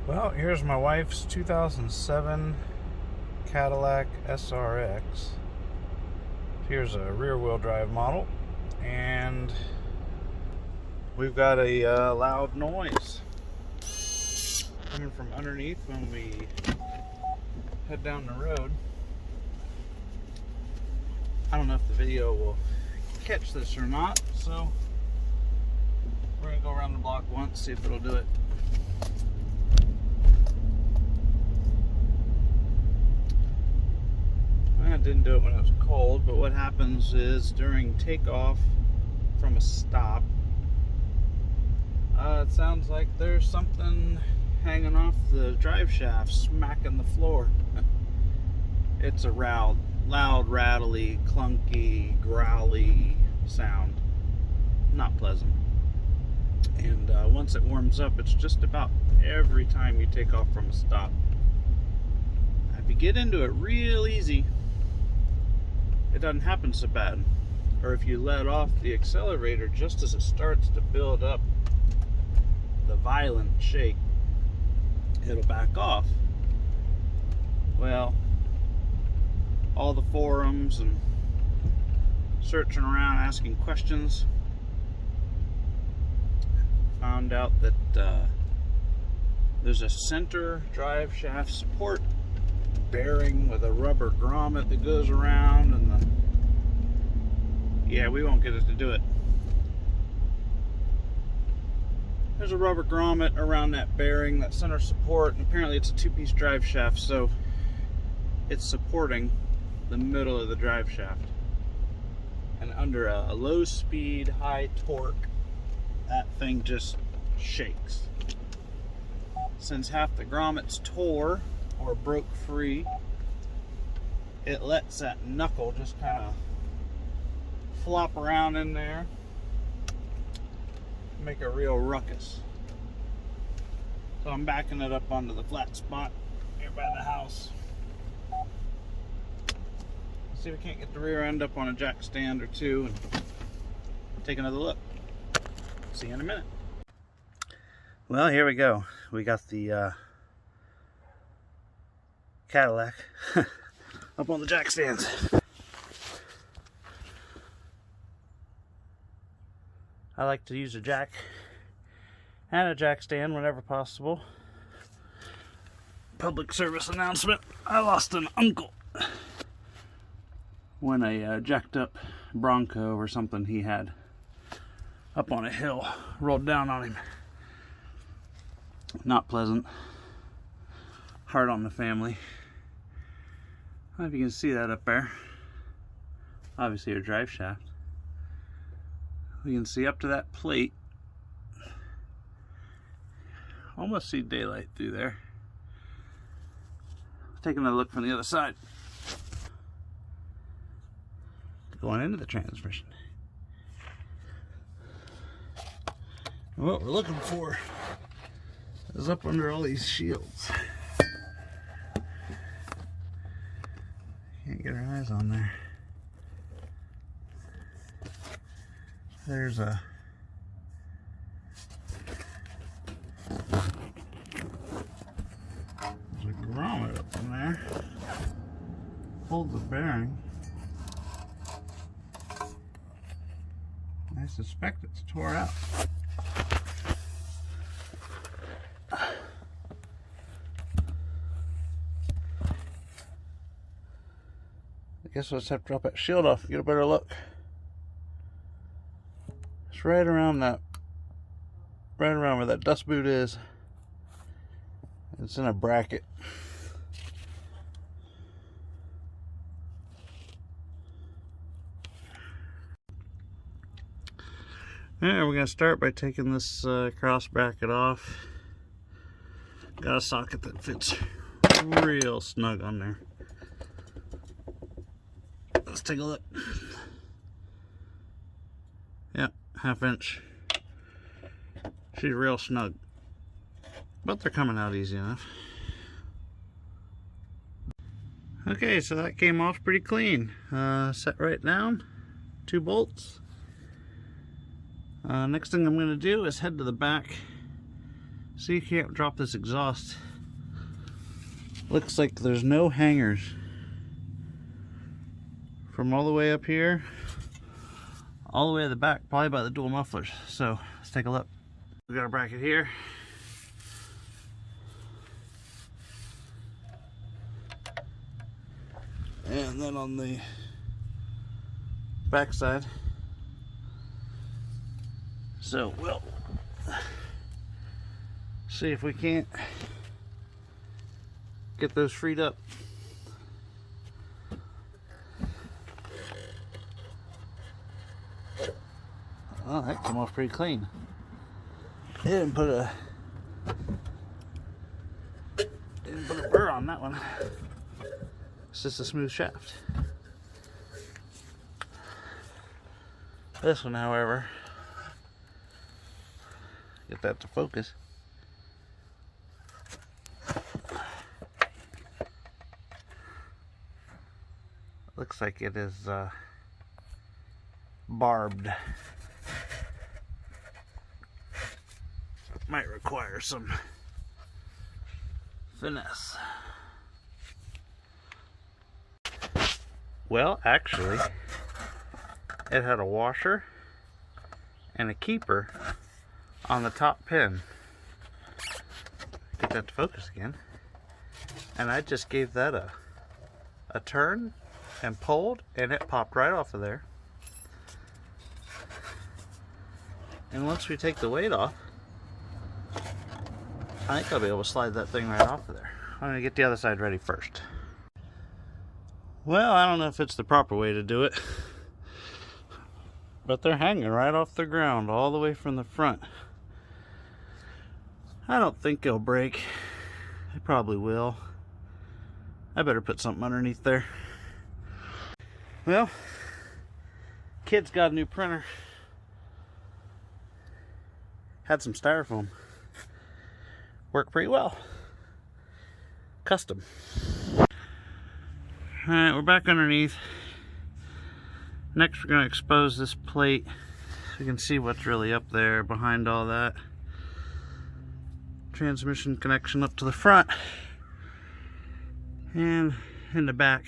Well, here's my wife's 2007 Cadillac SRX. Here's a rear-wheel drive model, and we've got a loud noise coming from underneath when we head down the road. I don't know if the video will catch this or not, so we're gonna go around the block once, see if it'll do it. I didn't do it when it was cold, but what happens is during takeoff from a stop, it sounds like there's something hanging off the drive shaft, smacking the floor. It's a loud, rattly, clunky, growly sound. Not pleasant. And once it warms up, it's just about every time you take off from a stop. If you get into it real easy, it doesn't happen so bad. Or if you let off the accelerator just as it starts to build up the violent shake, it'll back off. Well, all the forums and searching around asking questions, found out that there's a center drive shaft support bearing with a rubber grommet that goes around, and yeah, we won't get it to do it. There's a rubber grommet around that bearing, that center support, and apparently it's a two-piece drive shaft, so it's supporting the middle of the drive shaft. And under a low speed, high torque, that thing just shakes. Since half the grommets tore or broke free, it lets that knuckle just kind of flop around in there, make a real ruckus. So I'm backing it up onto the flat spot here by the house. Let's see if we can't get the rear end up on a jack stand or two and take another look. See you in a minute. Well, here we go. We got the Cadillac up on the jack stands. I like to use a jack and a jack stand whenever possible. Public service announcement: I lost an uncle when a jacked up Bronco or something he had up on a hill rolled down on him. Not pleasant. Hard on the family. I don't know if you can see that up there. Obviously your drive shaft. You can see up to that plate. Almost see daylight through there. Taking a look from the other side. Going into the transmission. And what we're looking for is up under all these shields. Can't get our eyes on there. There's a grommet up in there. Holds the bearing. I suspect it's tore out. I guess we'll just have to drop that shield off and get a better look. It's right around where that dust boot is. It's in a bracket. Alright, we're going to start by taking this cross bracket off. Got a socket that fits real snug on there. Let's take a look. Yep, 1/2 inch. She's real snug. But they're coming out easy enough. Okay, so that came off pretty clean. Set right down. 2 bolts. Next thing I'm going to do is head to the back See, you can't drop this exhaust. Looks like there's no hangers from all the way up here all the way to the back, probably by the dual mufflers. So let's take a look. We got a bracket here. And then on the back side. So we'll see if we can't get those freed up. Oh, that came off pretty clean. It didn't put a burr on that one. It's just a smooth shaft. This one, however, get that to focus. Looks like it is barbed. Might require some finesse. Well, actually, it had a washer and a keeper on the top pin. Get that to focus again. And I just gave that a turn and pulled, and it popped right off of there. And once we take the weight off, I think I'll be able to slide that thing right off of there. I'm going to get the other side ready first. Well, I don't know if it's the proper way to do it, but they're hanging right off the ground all the way from the front. I don't think they'll break. They probably will. I better put something underneath there. Well, kid's got a new printer. Had some styrofoam. Worked pretty well. Custom. Alright, we're back underneath. Next we're going to expose this plate so you can see what's really up there behind all that. Transmission connection up to the front. And in the back,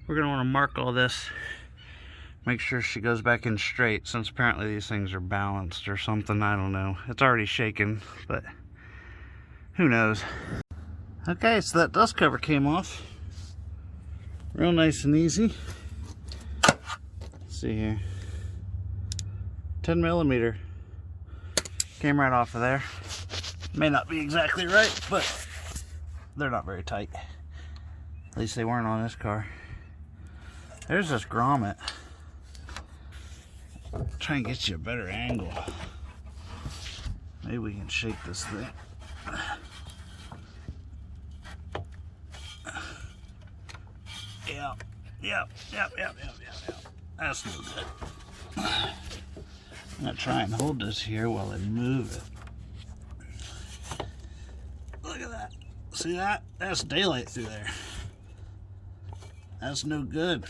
we're going to want to mark all this. Make sure she goes back in straight, since apparently these things are balanced or something. I don't know. It's already shaken, but who knows. Okay, so that dust cover came off. Real nice and easy. Let's see here. 10 millimeter. Came right off of there. May not be exactly right, but they're not very tight. At least they weren't on this car. There's this grommet. Try and get you a better angle. Maybe we can shake this thing. Yep. That's no good. I'm gonna try and hold this here while I move it. Look at that. See that? That's daylight through there. That's no good.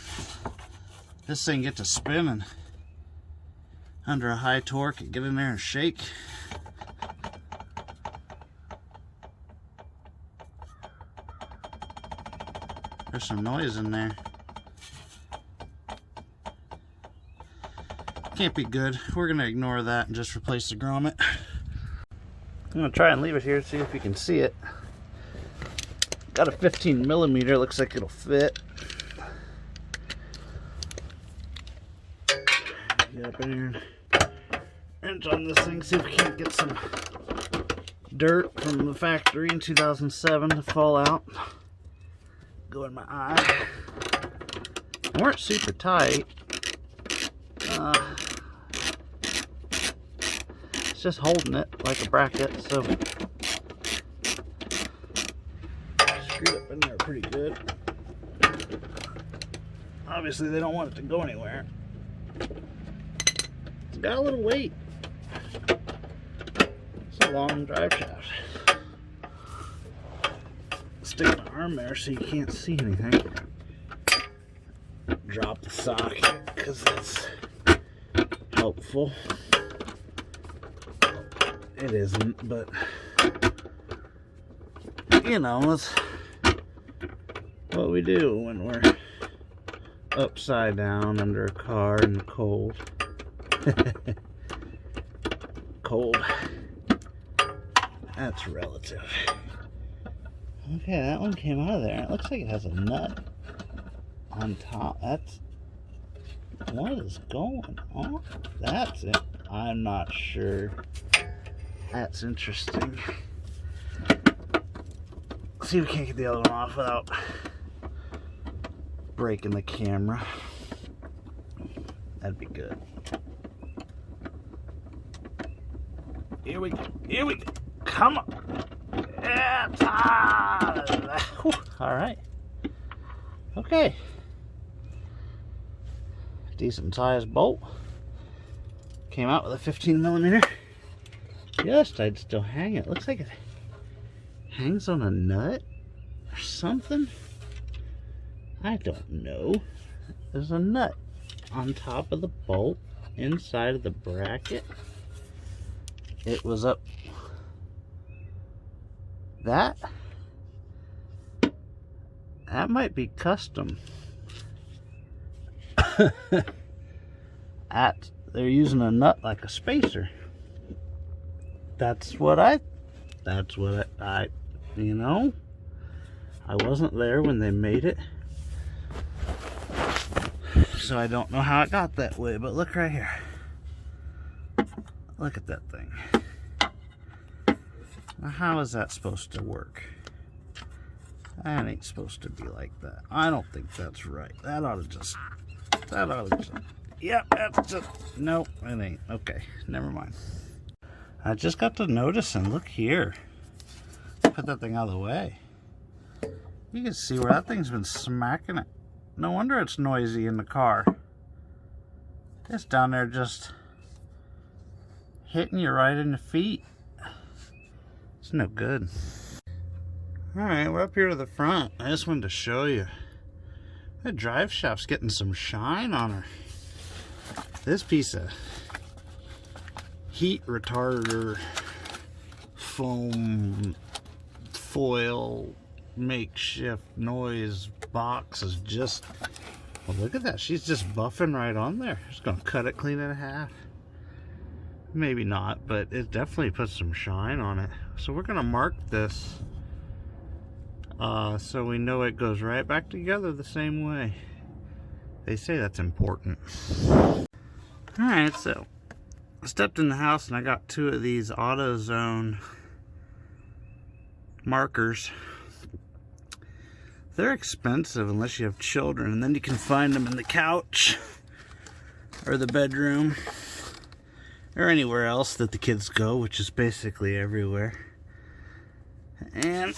This thing gets to spinning under a high torque. Get in there and shake. There's some noise in there. Can't be good. We're gonna ignore that and just replace the grommet. I'm gonna try and leave it here, see if you can see it. Got a 15 millimeter, looks like it'll fit. Get up in here and wrench on this thing, see if we can't get some dirt from the factory in 2007 to fall out. Go in my eye. They weren't super tight. It's just holding it like a bracket, so screwed up in there pretty good. Obviously they don't want it to go anywhere. It's got a little weight. It's a long drive shaft. Stick my arm there so you can't see anything. Drop the socket because that's helpful. it isn't, but you know, it's what we do when we're upside down under a car in the cold. Cold. That's relative. Okay, that one came out of there. It looks like it has a nut on top. That's... what is going on? That's it. I'm not sure. That's interesting. See if we can't get the other one off without breaking the camera. That'd be good. Here we go. Here we go. Come on. All right. Okay. Decent sized bolt. Came out with a 15mm. Just, I'd still hang it. Looks like it hangs on a nut or something. I don't know. There's a nut on top of the bolt inside of the bracket. It was up. That might be custom. They're using a nut like a spacer. That's what I you know, I wasn't there when they made it, so I don't know how it got that way, but look right here. Look at that thing. Now, how is that supposed to work? That ain't supposed to be like that. I don't think that's right. That ought to just, yep, that's just, nope, it ain't. Okay, never mind. I just got to noticing, look here. Put that thing out of the way. You can see where that thing's been smacking it. No wonder it's noisy in the car. It's down there just hitting you right in the feet. It's no good. Alright, we're up here to the front. I just wanted to show you. That drive shaft's getting some shine on her. This piece of heat retarder foam foil makeshift noise box is just, well, look at that. She's just buffing right on there. Just gonna cut it clean in half. Maybe not, but it definitely puts some shine on it. So we're gonna mark this so we know it goes right back together the same way. They say that's important. Alright, so I stepped in the house and I got 2 of these AutoZone markers. They're expensive unless you have children, and then you can find them in the couch or the bedroom or anywhere else that the kids go, which is basically everywhere. And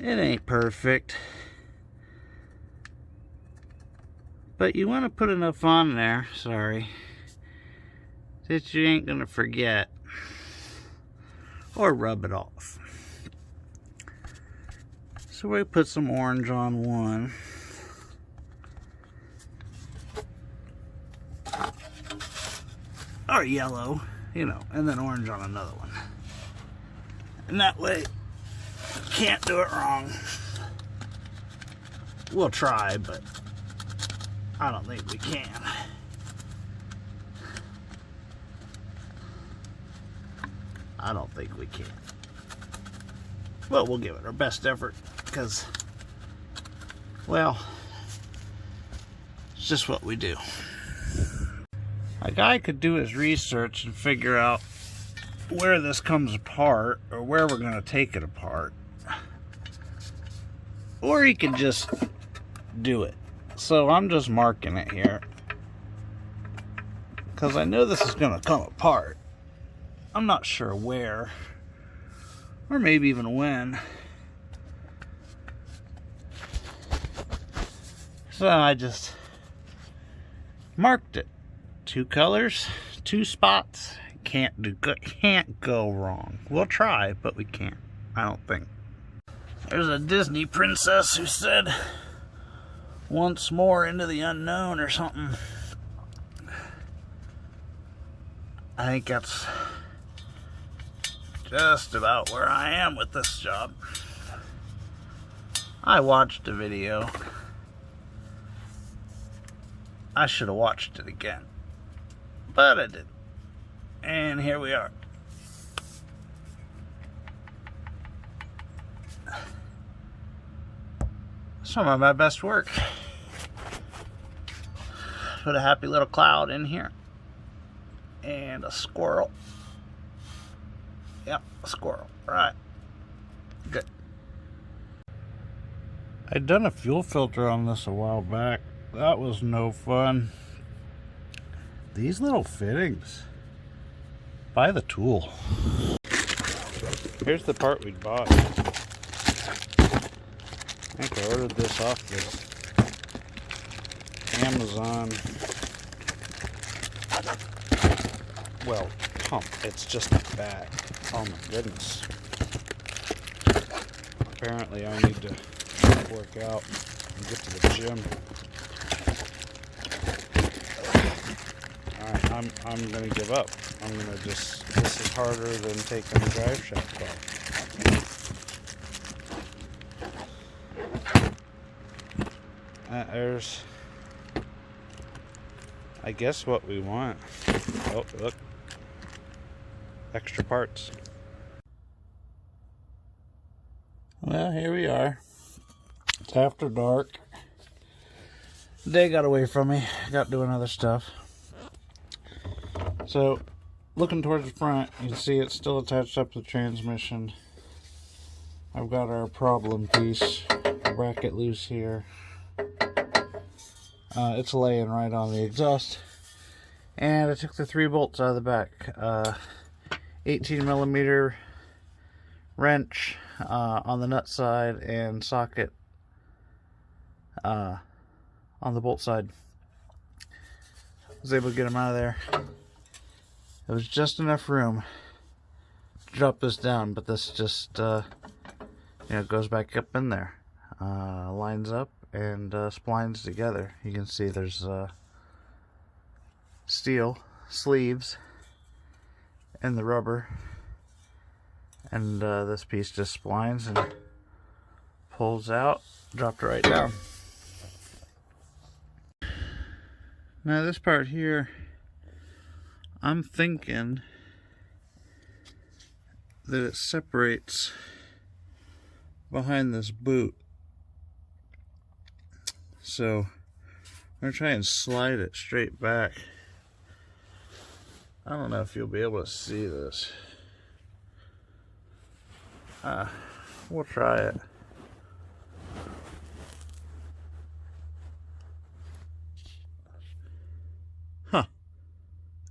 it ain't perfect, but you want to put enough on there, sorry, that you ain't gonna forget or rub it off. So we put some orange on one. Or yellow, you know, and then orange on another one. And that way, can't do it wrong. We'll try, but I don't think we can. I don't think we can. But we'll give it our best effort, because, well, it's just what we do. A guy could do his research and figure out where this comes apart, or where we're going to take it apart. Or he could just do it. So I'm just marking it here, because I know this is going to come apart. I'm not sure where, or maybe even when. So I just marked it. 2 colors, 2 spots. Can't go wrong. We'll try, but we can't. I don't think. There's a Disney princess who said, "Once more into the unknown," or something. I think that's just about where I am with this job. I watched a video. I should have watched it again, but I didn't. And here we are. Some of my best work. Put a happy little cloud in here. And a squirrel. Yep, a squirrel. Right. Good. I'd done a fuel filter on this a while back. That was no fun. These little fittings. Buy the tool. Here's the part we bought. I think I ordered this off the Amazon. Well, pump. It's just a bag. Oh my goodness. Apparently I need to work out and get to the gym. Alright, I'm gonna give up. I'm gonna just, this is harder than taking the drive shaft off. There's, I guess, what we want. Oh, look. Extra parts. Well, here we are. It's after dark. Day got away from me. Got doing other stuff. So, looking towards the front, you can see it's still attached up to the transmission. I've got our problem piece, bracket loose here. It's laying right on the exhaust. And I took the 3 bolts out of the back. 18mm wrench on the nut side and socket on the bolt side. I was able to get them out of there. It was just enough room to drop this down, but this just goes back up in there, lines up and splines together. You can see there's steel sleeves and the rubber, and this piece just splines and pulls out, dropped it right down. Now this part here, I'm thinking that it separates behind this boot. So I'm going to try and slide it straight back. I don't know if you'll be able to see this. We'll try it. Huh.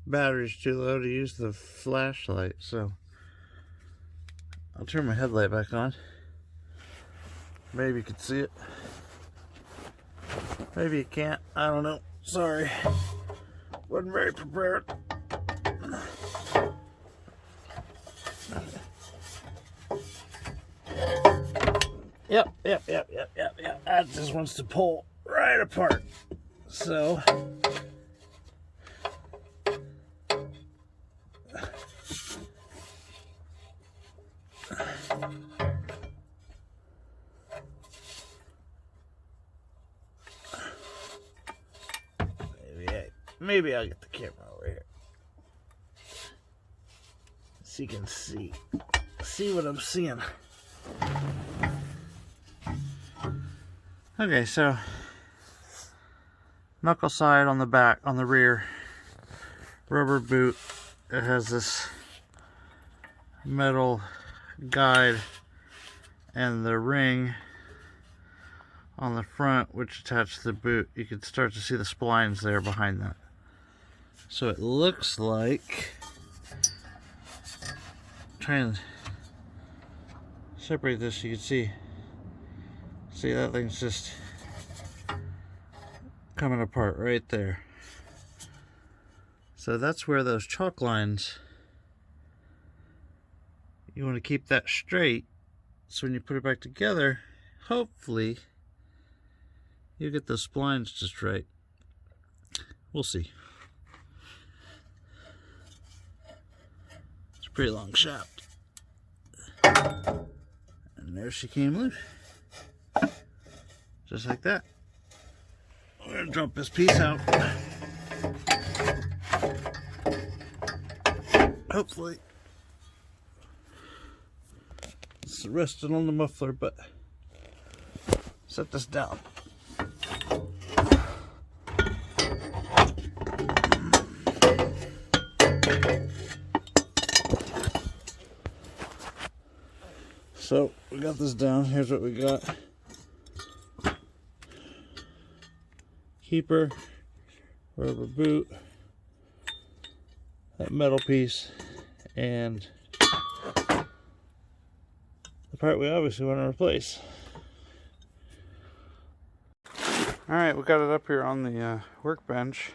Battery's too low to use the flashlight, so I'll turn my headlight back on. Maybe you can see it. Maybe you can't. I don't know. Sorry. Wasn't very prepared. Yep. That just wants to pull right apart. So maybe I'll get the camera over here so you can see what I'm seeing. Okay, so knuckle side on the back, on the rear, rubber boot. It has this metal guide and the ring on the front, which attached to the boot. You can start to see the splines there behind that. So it looks like, try and separate this so you can see that thing's just coming apart right there. So that's where those chalk lines, you want to keep that straight, so when you put it back together, hopefully you get the splines just right. We'll see. Pretty long shaft. And there she came loose. Just like that. We're gonna drop this piece out. Hopefully it's resting on the muffler, but set this down. So we got this down. Here's what we got. Keeper, rubber boot, that metal piece, and the part we obviously want to replace. Alright, we got it up here on the workbench.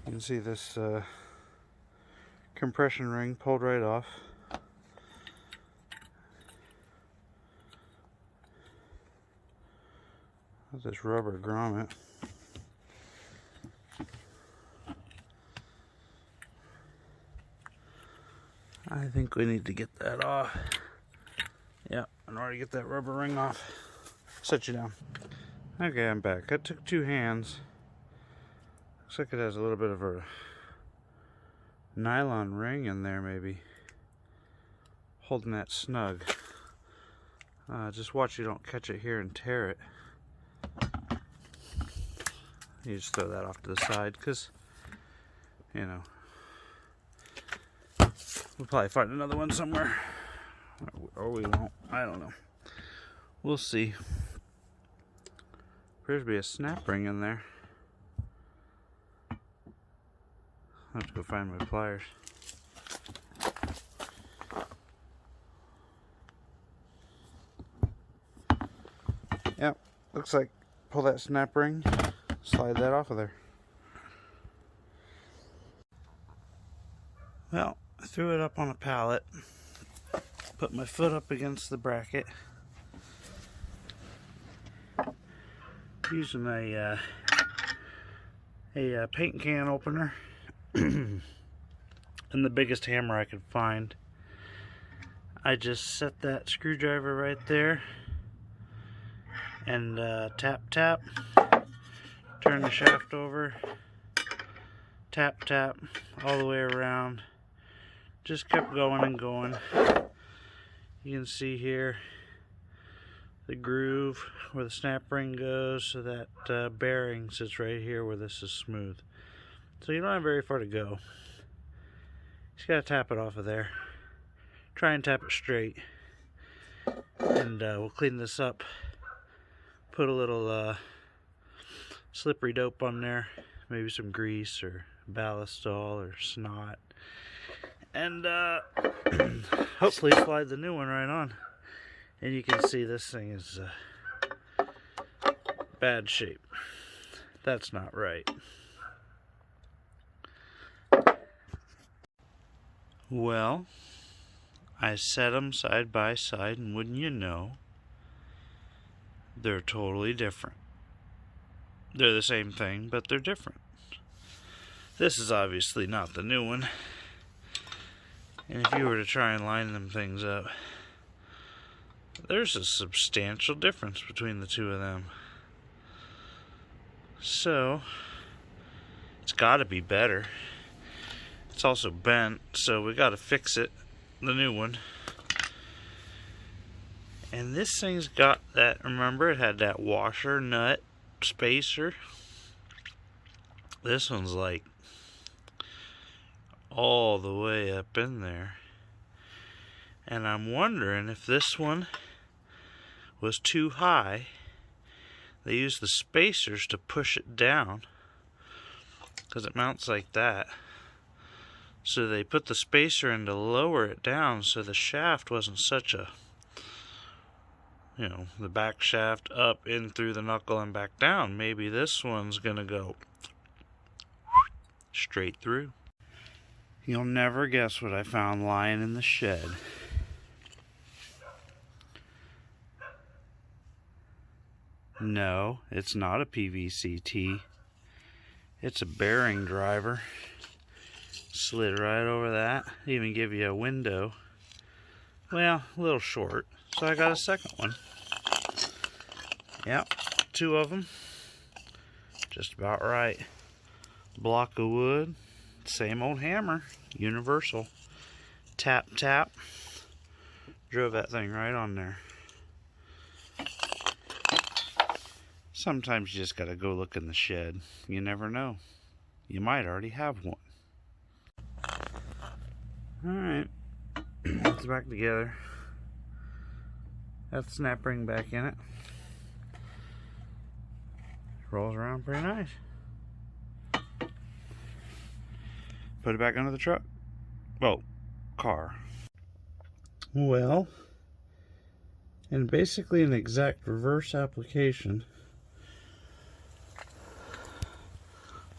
You can see this compression ring pulled right off. This rubber grommet. I think we need to get that off. Yeah, in order to get that rubber ring off. Set you down. Okay, I'm back. I took 2 hands. Looks like it has a little bit of a nylon ring in there, maybe. Holding that snug. Just watch you don't catch it here and tear it. You just throw that off to the side, because, you know, we'll probably find another one somewhere. Or we won't. I don't know. We'll see. Appears to be a snap ring in there. I'll have to go find my pliers. Yep, looks like pull that snap ring. Slide that off of there. Well, I threw it up on a pallet, put my foot up against the bracket, using a paint can opener and the biggest hammer I could find. I just set that screwdriver right there and tap tap. Turn the shaft over, tap tap all the way around. Just kept going and going. You can see here the groove where the snap ring goes, so that bearing sits right here where this is smooth. So you don't have very far to go. Just gotta tap it off of there. Try and tap it straight. And we'll clean this up. Put a little slippery dope on there, maybe some grease or ballastol or snot, and hopefully slide the new one right on. And you can see this thing is bad shape. That's not right. Well, I set them side by side, and wouldn't you know, they're totally different. They're the same thing, but they're different. This is obviously not the new one. And if you were to try and line them things up, there's a substantial difference between the two of them. So, it's got to be better. It's also bent, so we got to fix it, the new one. And this thing's got that, remember, it had that washer nut spacer. This one's like all the way up in there, and I'm wondering if this one was too high. They use the spacers to push it down because it mounts like that, so they put the spacer in to lower it down so the shaft wasn't such a, you know, the back shaft up in through the knuckle and back down. Maybe this one's gonna go straight through. You'll never guess what I found lying in the shed. No, it's not a PVC tee. It's a bearing driver. slid right over that. Even give you a window. Well, a little short. So I got a second one. Yep, 2 of them. Just about right. Block of wood. Same old hammer. Universal. Tap, tap. Drove that thing right on there. Sometimes you just gotta go look in the shed. You never know. You might already have one. Alright. It's back together. Got the snap ring back in it. Rolls around pretty nice. Put it back under the truck. Well, car. Well, in basically an exact reverse application.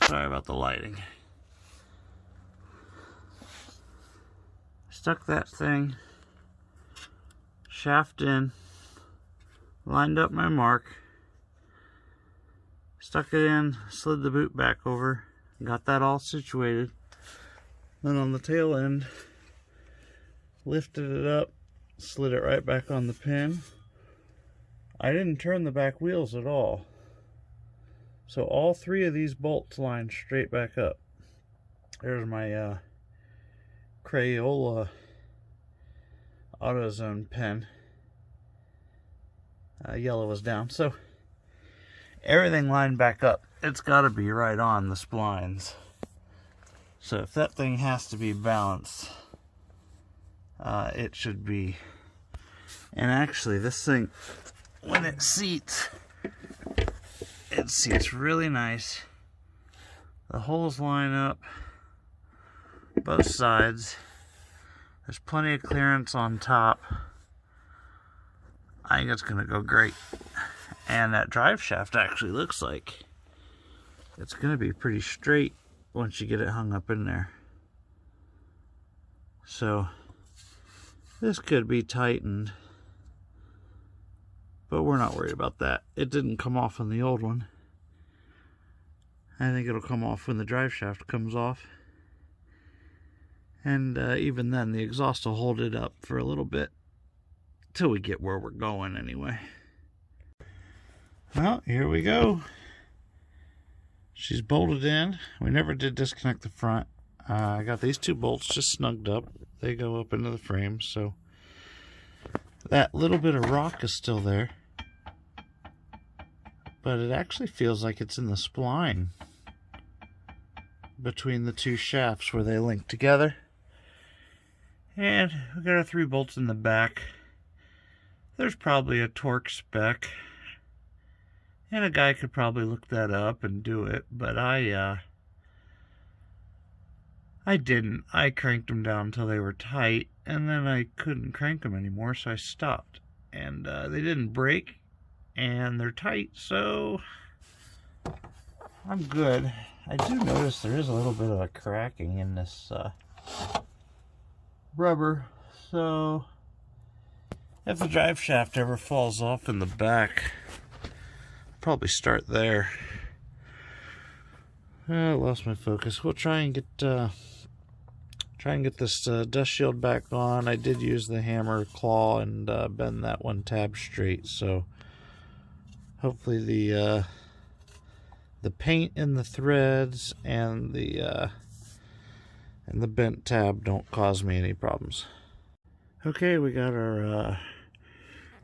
Sorry about the lighting. Stuck that thing, shaft in, lined up my mark, stuck it in, slid the boot back over, got that all situated. Then on the tail end, lifted it up, slid it right back on the pin. I didn't turn the back wheels at all. So all 3 of these bolts lined straight back up. There's my Crayola AutoZone pen. Yellow was down. So everything lined back up. It's got to be right on the splines. So if that thing has to be balanced, it should be. And actually this thing, when it seats really nice. The holes line up both sides. There's plenty of clearance on top. I think it's gonna go great. And that drive shaft actually looks like it's gonna be pretty straight once you get it hung up in there. So this could be tightened, but we're not worried about that. It didn't come off on the old one. I think it'll come off when the drive shaft comes off. And even then, the exhaust will hold it up for a little bit. Till we get where we're going anyway. Well, here we go. She's bolted in. We never did disconnect the front. I got these 2 bolts just snugged up. They go up into the frame, so that little bit of rock is still there. But it actually feels like it's in the spline between the 2 shafts where they link together. And we got our 3 bolts in the back. There's probably a torque spec, and a guy could probably look that up and do it, but I didn't. I cranked them down until they were tight, and then I couldn't crank them anymore, so I stopped. And they didn't break, and they're tight, so I'm good. I do notice there is a little bit of a cracking in this rubber, so if the drive shaft ever falls off in the back, I'll probably start there. I lost my focus. We'll try and get this dust shield back on. I did use the hammer claw and bend that one tab straight, so hopefully the paint in the threads and the bent tab don't cause me any problems. Okay, we got our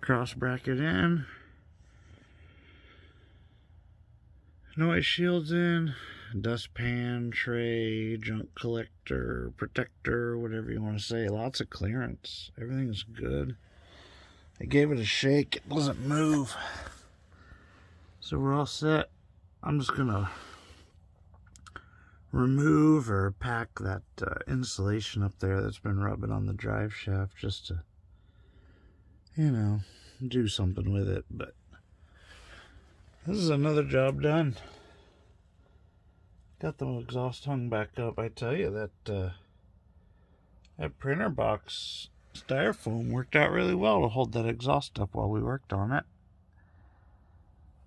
cross bracket in, noise shields in, dustpan, tray, junk collector, protector, whatever you want to say. Lots of clearance. Everything's good. I gave it a shake. It doesn't move. So we're all set. I'm just gonna remove or pack that insulation up there that's been rubbing on the drive shaft, just to, you know, do something with it. But this is another job done. Got the exhaust hung back up. I tell you, that printer box styrofoam worked out really well to hold that exhaust up while we worked on it.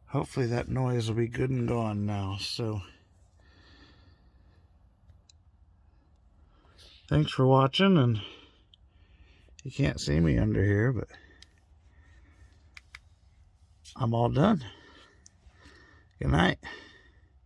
Hopefully that noise will be good and gone now. So Thanks for watching, and you can't see me under here, but I'm all done. Good night.